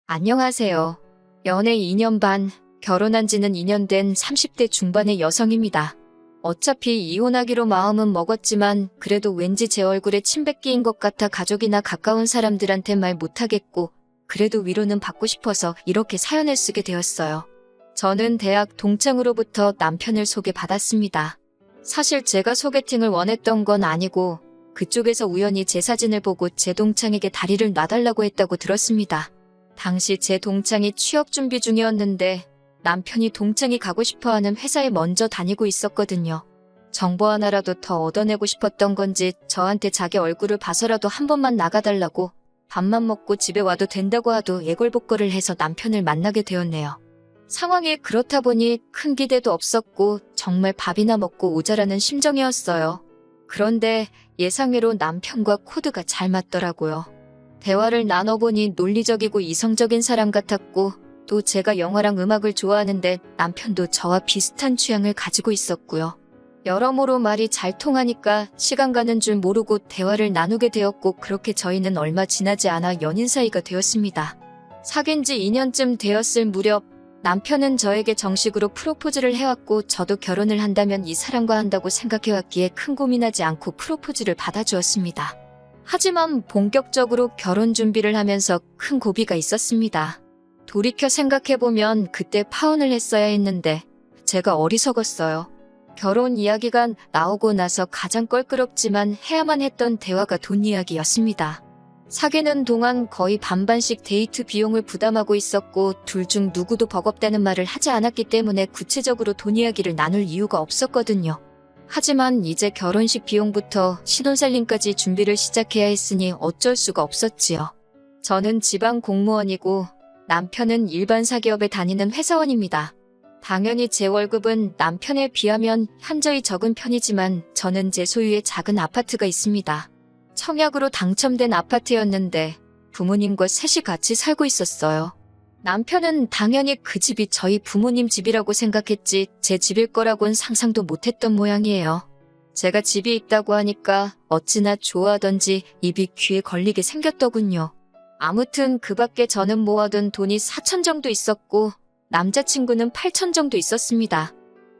안녕하세요. 연애 2년 반, 결혼한 지는 2년 된 30대 중반의 여성입니다. 어차피 이혼하기로 마음은 먹었지만 그래도 왠지 제 얼굴에 침 뱉기인 것 같아 가족이나 가까운 사람들한테 말 못하겠고 그래도 위로는 받고 싶어서 이렇게 사연을 쓰게 되었어요. 저는 대학 동창으로부터 남편을 소개받았습니다. 사실 제가 소개팅을 원했던 건 아니고 그쪽에서 우연히 제 사진을 보고 제 동창에게 다리를 놔달라고 했다고 들었습니다. 당시 제 동창이 취업 준비 중이었는데 남편이 동창이 가고 싶어하는 회사에 먼저 다니고 있었거든요. 정보 하나라도 더 얻어내고 싶었던 건지 저한테 자기 얼굴을 봐서라도 한 번만 나가달라고 밥만 먹고 집에 와도 된다고 하도 애걸복걸을 해서 남편을 만나게 되었네요. 상황이 그렇다 보니 큰 기대도 없었고 정말 밥이나 먹고 오자라는 심정이었어요. 그런데 예상외로 남편과 코드가 잘 맞더라고요. 대화를 나눠보니 논리적이고 이성적인 사람 같았고 또 제가 영화랑 음악을 좋아하는데 남편도 저와 비슷한 취향을 가지고 있었고요. 여러모로 말이 잘 통하니까 시간 가는 줄 모르고 대화를 나누게 되었고 그렇게 저희는 얼마 지나지 않아 연인 사이가 되었습니다. 사귄 지 2년쯤 되었을 무렵 남편은 저에게 정식으로 프로포즈를 해왔고 저도 결혼을 한다면 이 사람과 한다고 생각해왔기에 큰 고민하지 않고 프로포즈를 받아주었습니다. 하지만 본격적으로 결혼 준비를 하면서 큰 고비가 있었습니다. 돌이켜 생각해보면 그때 파혼을 했어야 했는데 제가 어리석었어요. 결혼 이야기가 나오고 나서 가장 껄끄럽지만 해야만 했던 대화가 돈 이야기였습니다. 사귀는 동안 거의 반반씩 데이트 비용을 부담하고 있었고 둘 중 누구도 버겁다는 말을 하지 않았기 때문에 구체적으로 돈 이야기를 나눌 이유가 없었거든요. 하지만 이제 결혼식 비용부터 신혼살림까지 준비를 시작해야 했으니 어쩔 수가 없었지요. 저는 지방 공무원이고 남편은 일반 사기업에 다니는 회사원입니다. 당연히 제 월급은 남편에 비하면 현저히 적은 편이지만 저는 제 소유의 작은 아파트가 있습니다. 청약으로 당첨된 아파트였는데 부모님과 셋이 같이 살고 있었어요. 남편은 당연히 그 집이 저희 부모님 집이라고 생각했지 제 집일 거라고는 상상도 못했던 모양이에요. 제가 집이 있다고 하니까 어찌나 좋아하던지 입이 귀에 걸리게 생겼더군요. 아무튼 그 밖에 저는 모아둔 돈이 4천 정도 있었고 남자친구는 8천 정도 있었습니다.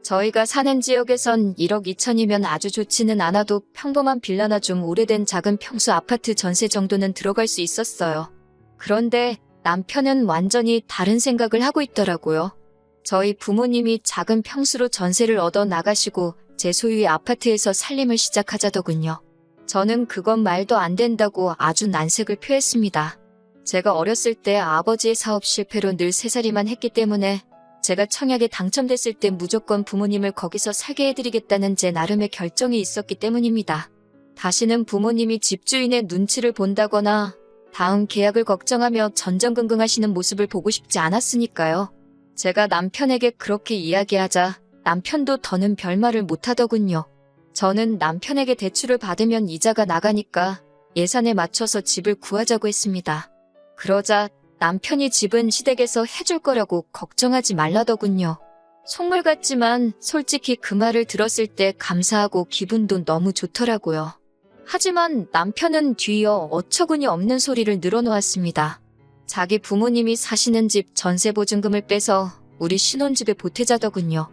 저희가 사는 지역에선 1억 2천이면 아주 좋지는 않아도 평범한 빌라나 좀 오래된 작은 평수 아파트 전세 정도는 들어갈 수 있었어요. 그런데 남편은 완전히 다른 생각을 하고 있더라고요. 저희 부모님이 작은 평수로 전세를 얻어 나가시고 제 소유의 아파트에서 살림을 시작하자더군요. 저는 그건 말도 안 된다고 아주 난색을 표했습니다. 제가 어렸을 때 아버지의 사업 실패로 늘 새살이만 했기 때문에 제가 청약에 당첨됐을 때 무조건 부모님을 거기서 살게 해드리겠다는 제 나름의 결정이 있었기 때문입니다. 다시는 부모님이 집주인의 눈치를 본다거나 다음 계약을 걱정하며 전전긍긍하시는 모습을 보고 싶지 않았으니까요. 제가 남편에게 그렇게 이야기하자 남편도 더는 별말을 못하더군요. 저는 남편에게 대출을 받으면 이자가 나가니까 예산에 맞춰서 집을 구하자고 했습니다. 그러자 남편이 집은 시댁에서 해줄 거라고 걱정하지 말라더군요. 속물 같지만 솔직히 그 말을 들었을 때 감사하고 기분도 너무 좋더라고요. 하지만 남편은 뒤이어 어처구니 없는 소리를 늘어놓았습니다. 자기 부모님이 사시는 집 전세보증금을 빼서 우리 신혼집에 보태자더군요.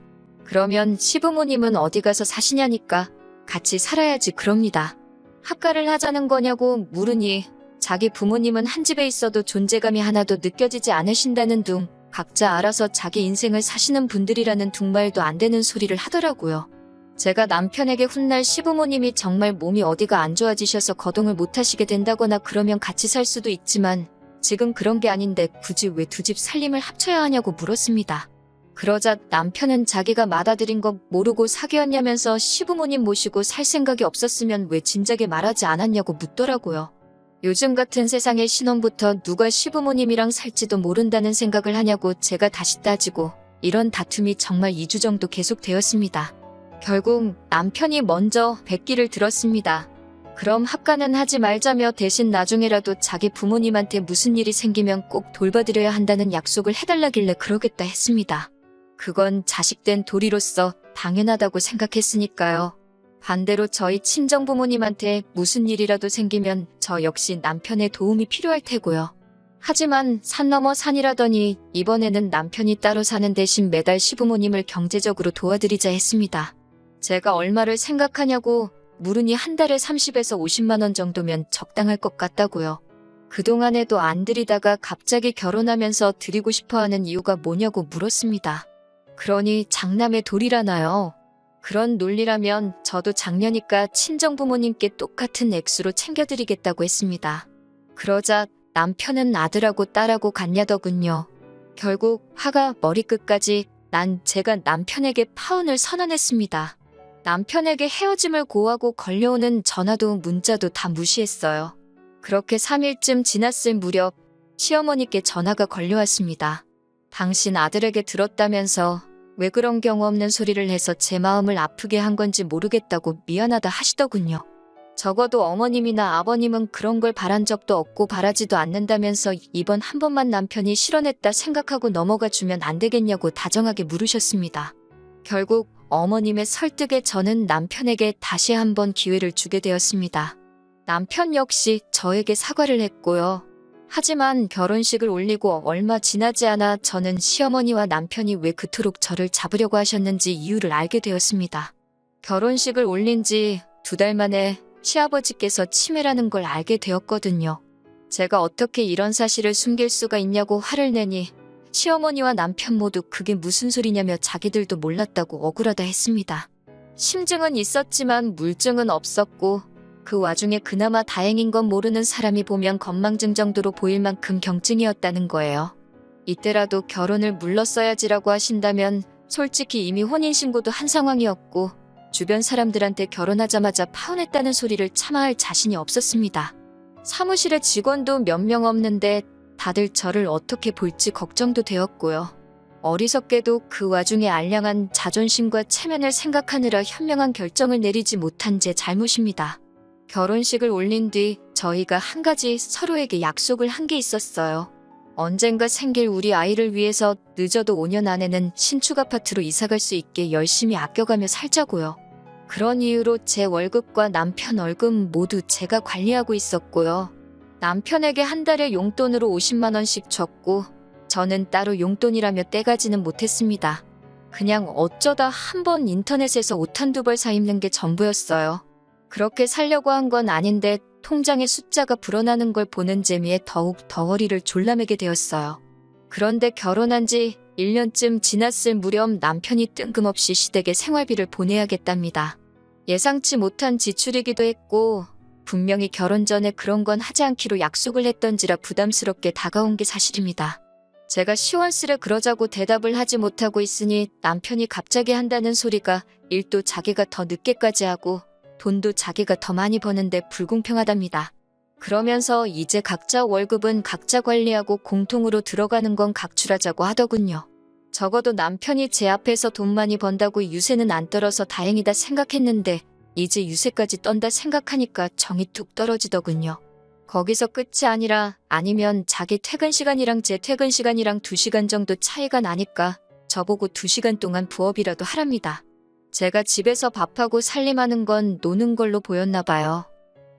그러면 시부모님은 어디 가서 사시냐니까 같이 살아야지 그럽니다. 합가를 하자는 거냐고 물으니 자기 부모님은 한 집에 있어도 존재감이 하나도 느껴지지 않으신다는 둥 각자 알아서 자기 인생을 사시는 분들이라는 둥말도 안 되는 소리를 하더라고요. 제가 남편에게 훗날 시부모님이 정말 몸이 어디가 안 좋아지셔서 거동을 못하시게 된다거나 그러면 같이 살 수도 있지만 지금 그런 게 아닌데 굳이 왜 두 집 살림을 합쳐야 하냐고 물었습니다. 그러자 남편은 자기가 맏아들인 거 모르고 사귀었냐면서 시부모님 모시고 살 생각이 없었으면 왜 진작에 말하지 않았냐고 묻더라고요. 요즘 같은 세상에 신혼부터 누가 시부모님이랑 살지도 모른다는 생각을 하냐고 제가 다시 따지고 이런 다툼이 정말 2주 정도 계속되었습니다. 결국 남편이 먼저 백기를 들었습니다. 그럼 합가는 하지 말자며 대신 나중에라도 자기 부모님한테 무슨 일이 생기면 꼭 돌봐드려야 한다는 약속을 해달라길래 그러겠다 했습니다. 그건 자식된 도리로서 당연하다고 생각했으니까요. 반대로 저희 친정부모님한테 무슨 일이라도 생기면 저 역시 남편의 도움이 필요할 테고요. 하지만 산 넘어 산이라더니 이번에는 남편이 따로 사는 대신 매달 시부모님을 경제적으로 도와드리자 했습니다. 제가 얼마를 생각하냐고 물으니 한 달에 30에서 50만 원 정도면 적당할 것 같다고요. 그동안에도 안 드리다가 갑자기 결혼하면서 드리고 싶어하는 이유가 뭐냐고 물었습니다. 그러니 장남의 도리라나요? 그런 논리라면 저도 작년이니까 친정부모님께 똑같은 액수로 챙겨드리겠다고 했습니다. 그러자 남편은 아들하고 딸하고 같냐더군요. 결국 화가 머리끝까지 난 제가 남편에게 파혼을 선언했습니다. 남편에게 헤어짐을 고하고 걸려오는 전화도 문자도 다 무시했어요. 그렇게 3일쯤 지났을 무렵 시어머니께 전화가 걸려왔습니다. 당신 아들에게 들었다면서 왜 그런 경우 없는 소리를 해서 제 마음을 아프게 한 건지 모르겠다고 미안하다 하시더군요. 적어도 어머님이나 아버님은 그런 걸 바란 적도 없고 바라지도 않는다면서 이번 한 번만 남편이 실언했다 생각하고 넘어가 주면 안 되겠냐고 다정하게 물으셨습니다. 결국 어머님의 설득에 저는 남편에게 다시 한번 기회를 주게 되었습니다. 남편 역시 저에게 사과를 했고요. 하지만 결혼식을 올리고 얼마 지나지 않아 저는 시어머니와 남편이 왜 그토록 저를 잡으려고 하셨는지 이유를 알게 되었습니다. 결혼식을 올린 지 2달 만에 시아버지께서 치매라는 걸 알게 되었거든요. 제가 어떻게 이런 사실을 숨길 수가 있냐고 화를 내니 시어머니와 남편 모두 그게 무슨 소리냐며 자기들도 몰랐다고 억울하다 했습니다. 심증은 있었지만 물증은 없었고 그 와중에 그나마 다행인 건 모르는 사람이 보면 건망증 정도로 보일 만큼 경증이었다는 거예요. 이때라도 결혼을 물렀어야지라고 하신다면 솔직히 이미 혼인신고도 한 상황이었고 주변 사람들한테 결혼하자마자 파혼했다는 소리를 참아야 할 자신이 없었습니다. 사무실에 직원도 몇 명 없는데 다들 저를 어떻게 볼지 걱정도 되었고요. 어리석게도 그 와중에 알량한 자존심과 체면을 생각하느라 현명한 결정을 내리지 못한 제 잘못입니다. 결혼식을 올린 뒤 저희가 한 가지 서로에게 약속을 한 게 있었어요. 언젠가 생길 우리 아이를 위해서 늦어도 5년 안에는 신축 아파트로 이사갈 수 있게 열심히 아껴가며 살자고요. 그런 이유로 제 월급과 남편 월급 모두 제가 관리하고 있었고요. 남편에게 한 달에 용돈으로 50만 원씩 줬고 저는 따로 용돈이라며 떼가지는 못했습니다. 그냥 어쩌다 한번 인터넷에서 옷 한두 벌 사 입는 게 전부였어요. 그렇게 살려고 한 건 아닌데 통장에 숫자가 불어나는 걸 보는 재미에 더욱 덩어리를 졸라매게 되었어요. 그런데 결혼한 지 1년쯤 지났을 무렵 남편이 뜬금없이 시댁에 생활비를 보내야겠답니다. 예상치 못한 지출이기도 했고 분명히 결혼 전에 그런 건 하지 않기로 약속을 했던지라 부담스럽게 다가온 게 사실입니다. 제가 시원스레 그러자고 대답을 하지 못하고 있으니 남편이 갑자기 한다는 소리가 일도 자기가 더 늦게까지 하고 돈도 자기가 더 많이 버는데 불공평하답니다. 그러면서 이제 각자 월급은 각자 관리하고 공통으로 들어가는 건 각출하자고 하더군요. 적어도 남편이 제 앞에서 돈 많이 번다고 유세는 안 떨어서 다행이다 생각했는데 이제 유세까지 떤다 생각하니까 정이 툭 떨어지더군요. 거기서 끝이 아니라 아니면 자기 퇴근 시간이랑 제 퇴근 시간이랑 2시간 정도 차이가 나니까 저보고 2시간 동안 부업이라도 하랍니다. 제가 집에서 밥하고 살림하는 건 노는 걸로 보였나 봐요.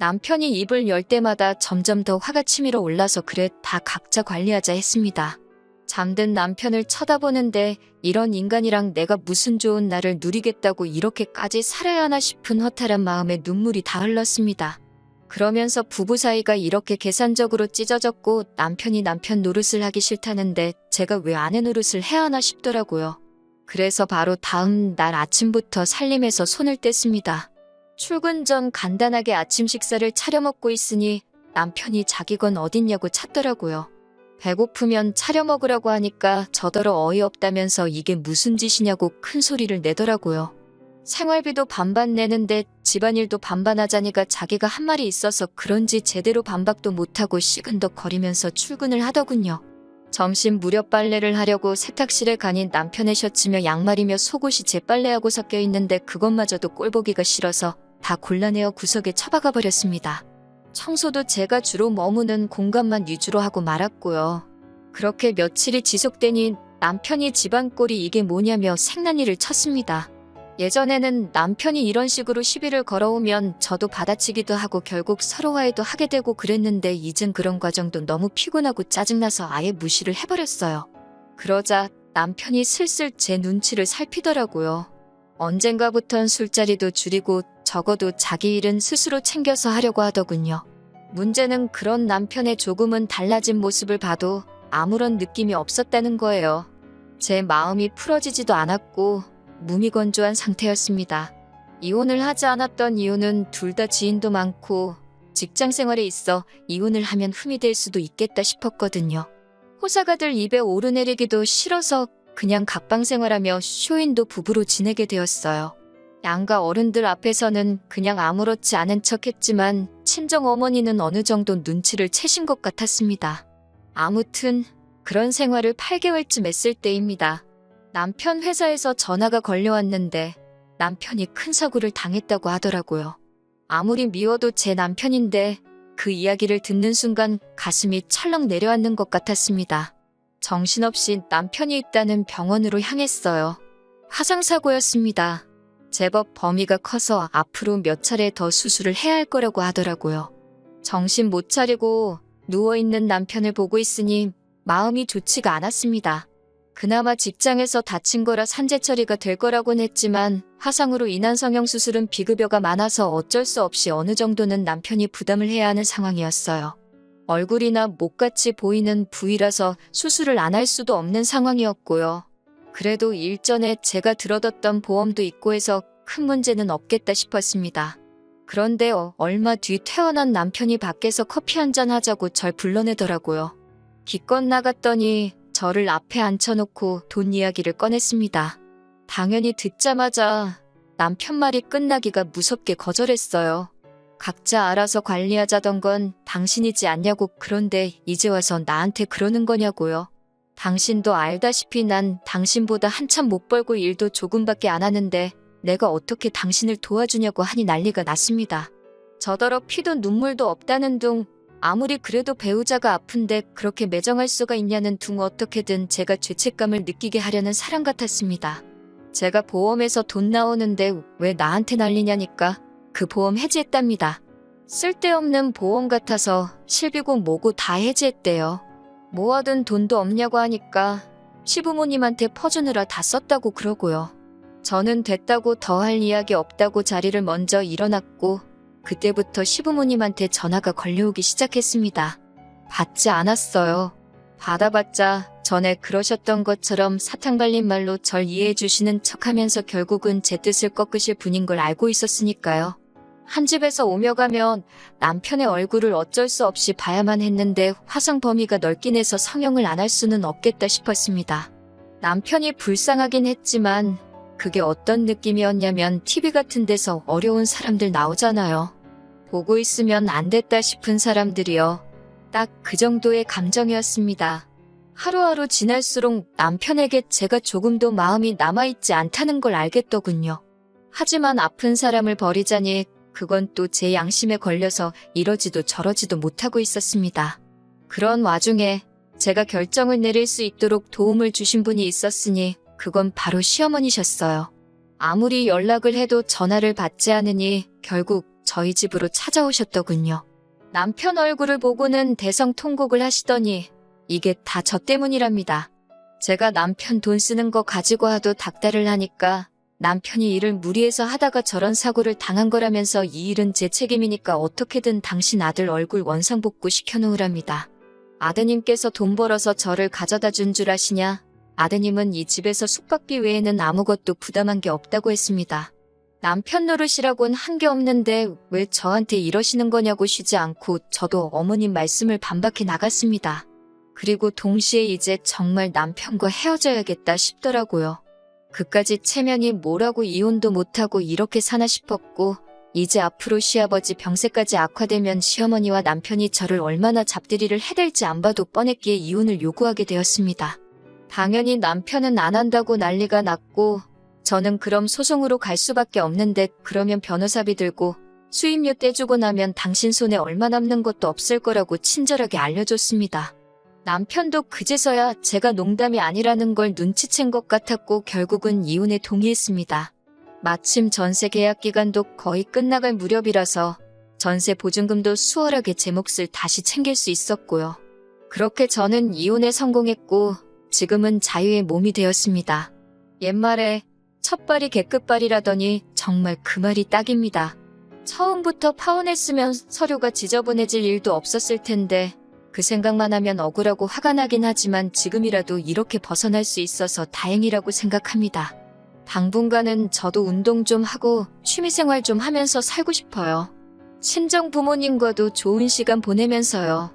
남편이 입을 열 때마다 점점 더 화가 치밀어 올라서 그래 다 각자 관리하자 했습니다. 잠든 남편을 쳐다보는데 이런 인간이랑 내가 무슨 좋은 날을 누리겠다고 이렇게까지 살아야 하나 싶은 허탈한 마음에 눈물이 다 흘렀습니다. 그러면서 부부 사이가 이렇게 계산적으로 찢어졌고 남편이 남편 노릇을 하기 싫다는데 제가 왜 아내 노릇을 해야 하나 싶더라고요. 그래서 바로 다음 날 아침부터 살림에서 손을 뗐습니다. 출근 전 간단하게 아침 식사를 차려 먹고 있으니 남편이 자기 건 어딨냐고 찾더라고요. 배고프면 차려 먹으라고 하니까 저더러 어이없다면서 이게 무슨 짓이냐고 큰 소리를 내더라고요. 생활비도 반반 내는데 집안일도 반반 하자니까 자기가 한 말이 있어서 그런지 제대로 반박도 못하고 시근덕거리면서 출근을 하더군요. 점심 무렵 빨래를 하려고 세탁실에 가니 남편의 셔츠며 양말이며 속옷이 제 빨래하고 섞여 있는데 그것마저도 꼴보기가 싫어서 다 골라내어 구석에 처박아 버렸습니다. 청소도 제가 주로 머무는 공간만 위주로 하고 말았고요. 그렇게 며칠이 지속되니 남편이 집안 꼴이 이게 뭐냐며 생난리를 쳤습니다. 예전에는 남편이 이런 식으로 시비를 걸어오면 저도 받아치기도 하고 결국 서로 화해도 하게 되고 그랬는데 이젠 그런 과정도 너무 피곤하고 짜증나서 아예 무시를 해버렸어요. 그러자 남편이 슬슬 제 눈치를 살피더라고요. 언젠가부턴 술자리도 줄이고 적어도 자기 일은 스스로 챙겨서 하려고 하더군요. 문제는 그런 남편의 조금은 달라진 모습을 봐도 아무런 느낌이 없었다는 거예요. 제 마음이 풀어지지도 않았고 무미건조한 상태였습니다. 이혼을 하지 않았던 이유는 둘 다 지인도 많고 직장 생활에 있어 이혼을 하면 흠이 될 수도 있겠다 싶었거든요. 호사가들 입에 오르내리기도 싫어서 그냥 각방 생활하며 쇼윈도 부부로 지내게 되었어요. 양가 어른들 앞에서는 그냥 아무렇지 않은 척했지만 친정 어머니는 어느 정도 눈치를 채신 것 같았습니다. 아무튼 그런 생활을 8개월쯤 했을 때입니다. 남편 회사에서 전화가 걸려왔는데 남편이 큰 사고를 당했다고 하더라고요. 아무리 미워도 제 남편인데 그 이야기를 듣는 순간 가슴이 철렁 내려앉는 것 같았습니다. 정신없이 남편이 있다는 병원으로 향했어요. 화상사고였습니다. 제법 범위가 커서 앞으로 몇 차례 더 수술을 해야 할 거라고 하더라고요. 정신 못 차리고 누워있는 남편을 보고 있으니 마음이 좋지가 않았습니다. 그나마 직장에서 다친 거라 산재 처리가 될 거라고는 했지만 화상으로 인한 성형수술은 비급여가 많아서 어쩔 수 없이 어느 정도는 남편이 부담을 해야 하는 상황이었어요. 얼굴이나 목같이 보이는 부위라서 수술을 안 할 수도 없는 상황이었고요. 그래도 일전에 제가 들어뒀던 보험도 있고 해서 큰 문제는 없겠다 싶었습니다. 그런데 얼마 뒤 퇴원한 남편이 밖에서 커피 한잔 하자고 절 불러내더라고요. 기껏 나갔더니 저를 앞에 앉혀놓고 돈 이야기를 꺼냈습니다. 당연히 듣자마자 남편 말이 끝나기가 무섭게 거절했어요. 각자 알아서 관리하자던 건 당신이지 않냐고. 그런데 이제 와서 나한테 그러는 거냐고요. 당신도 알다시피 난 당신보다 한참 못 벌고 일도 조금밖에 안 하는데 내가 어떻게 당신을 도와주냐고 하니 난리가 났습니다. 저더러 피도 눈물도 없다는 둥, 아무리 그래도 배우자가 아픈데 그렇게 매정할 수가 있냐는 둥, 어떻게든 제가 죄책감을 느끼게 하려는 사람 같았습니다. 제가 보험에서 돈 나오는데 왜 나한테 난리냐니까 그 보험 해지했답니다. 쓸데없는 보험 같아서 실비고 뭐고 다 해지했대요. 모아둔 돈도 없냐고 하니까 시부모님한테 퍼주느라 다 썼다고 그러고요. 저는 됐다고 더 할 이야기 없다고 자리를 먼저 일어났고 그때부터 시부모님한테 전화가 걸려오기 시작했습니다. 받지 않았어요. 받아봤자 전에 그러셨던 것처럼 사탕 발린 말로 절 이해해 주시는 척하면서 결국은 제 뜻을 꺾으실 분인 걸 알고 있었으니까요. 한 집에서 오며 가면 남편의 얼굴을 어쩔 수 없이 봐야만 했는데 화상 범위가 넓긴 해서 성형을 안 할 수는 없겠다 싶었습니다. 남편이 불쌍하긴 했지만 그게 어떤 느낌이었냐면 TV 같은 데서 어려운 사람들 나오잖아요. 보고 있으면 안 됐다 싶은 사람들이요. 딱 그 정도의 감정이었습니다. 하루하루 지날수록 남편에게 제가 조금도 마음이 남아있지 않다는 걸 알겠더군요. 하지만 아픈 사람을 버리자니 그건 또 제 양심에 걸려서 이러지도 저러지도 못하고 있었습니다. 그런 와중에 제가 결정을 내릴 수 있도록 도움을 주신 분이 있었으니 그건 바로 시어머니셨어요. 아무리 연락을 해도 전화를 받지 않으니 결국 저희 집으로 찾아오셨더군요. 남편 얼굴을 보고는 대성통곡을 하시더니 이게 다 저 때문이랍니다. 제가 남편 돈 쓰는 거 가지고 와도 닥달을 하니까 남편이 일을 무리해서 하다가 저런 사고를 당한 거라면서 이 일은 제 책임이니까 어떻게든 당신 아들 얼굴 원상복구 시켜놓으랍니다. 아드님께서 돈 벌어서 저를 가져다 준 줄 아시냐? 아드님은 이 집에서 숙박비 외에는 아무것도 부담한 게 없다고 했습니다. 남편 노릇이라곤 한 게 없는데 왜 저한테 이러시는 거냐고 쉬지 않고 저도 어머님 말씀을 반박해 나갔습니다. 그리고 동시에 이제 정말 남편과 헤어져야겠다 싶더라고요. 그까지 체면이 뭐라고 이혼도 못하고 이렇게 사나 싶었고 이제 앞으로 시아버지 병세까지 악화되면 시어머니와 남편이 저를 얼마나 잡들이를 해댈지 안 봐도 뻔했기에 이혼을 요구하게 되었습니다. 당연히 남편은 안 한다고 난리가 났고 저는 그럼 소송으로 갈 수밖에 없는데 그러면 변호사비 들고 수임료 떼주고 나면 당신 손에 얼마 남는 것도 없을 거라고 친절하게 알려줬습니다. 남편도 그제서야 제가 농담이 아니라는 걸 눈치챈 것 같았고 결국은 이혼에 동의했습니다. 마침 전세 계약 기간도 거의 끝나갈 무렵이라서 전세 보증금도 수월하게 제 몫을 다시 챙길 수 있었고요. 그렇게 저는 이혼에 성공했고 지금은 자유의 몸이 되었습니다. 옛말에 첫발이 개끝발이라더니 정말 그 말이 딱입니다. 처음부터 파혼했으면 서류가 지저분해질 일도 없었을 텐데 그 생각만 하면 억울하고 화가 나긴 하지만 지금이라도 이렇게 벗어날 수 있어서 다행이라고 생각합니다. 당분간은 저도 운동 좀 하고 취미생활 좀 하면서 살고 싶어요. 친정 부모님과도 좋은 시간 보내면서요.